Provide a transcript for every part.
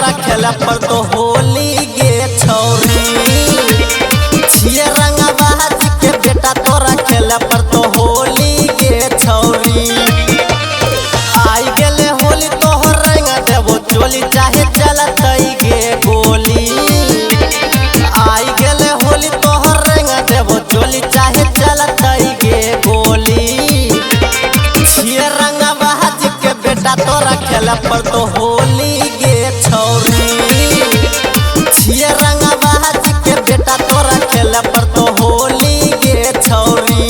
तोरा खेला पर तो होली गे छौरी छिए रंगवा के बेटा तोरा खेला पर तो होली गे छौरी आई गेले होली तोहर रंग देबो चोली चाहे चलतई गे गोली आई गेले होली तोहर रंग देबो चोली चाहे चलतई गे गोली छिए रंगवा के बेटा तोरा खेला पर तो होली गे छौरी छिए रंगवा के बेटा तोरा खेला पर तो होली गे छौरी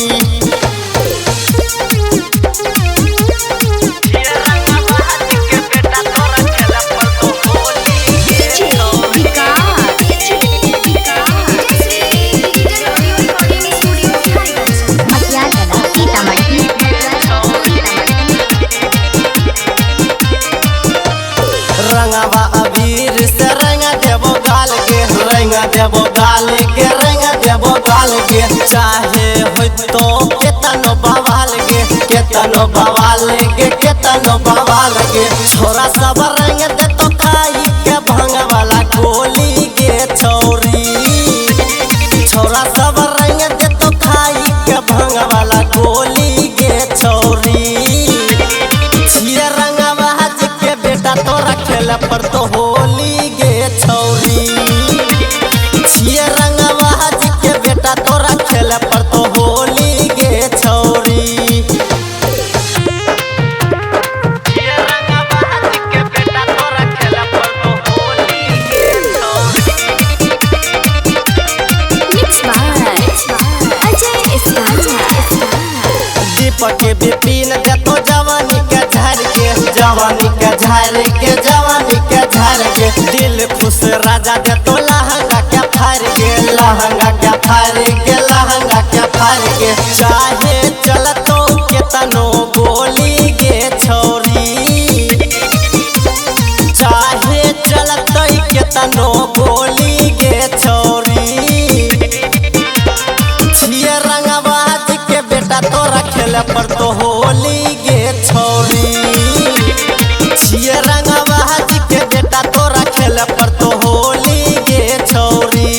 रंगवा अबीर से रंग देबो गाल के रंग देबो गाल के रंग देबो गाल के चाहे हो तो केतनो बवाल के केतनो बवाल के केतनो बवाल के छोरा सब रंग दे तो खाई के भंग वाला गोली के छौरी छोरा सब रंग दे तो खाई के भंग वाला गोली के छौरी छिए रंगवा के बेटा तोरा खेला पर तो होली गे छौरी छिए रंगवा के बेटा तोरा खेला पर तो होली गे छौरी छिए रंगवा के बेटा तोरा खेला पर तो होली गे छौरी दीपक के बिपिन देतो जवानी के झाड़ के जवानी के झाड़ के जवानी के झाड़ के दिल खुश राजा देतो लहंगा के फाड़ के लहंगा के फाड़ के लहंगा के फाड़ के चाहे चलतो केतनो गोली गे छौरी चाहे चलतो केतनो गोली गे छौरी छिए रंगवा के बेटा तोरा खेला पर तो होली गे छौरी छिए रंगवा के बेटा तोरा खेला पर तो होली गे छौरी।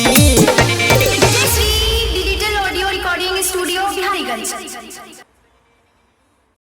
Digital audio recording studio Biharigunj.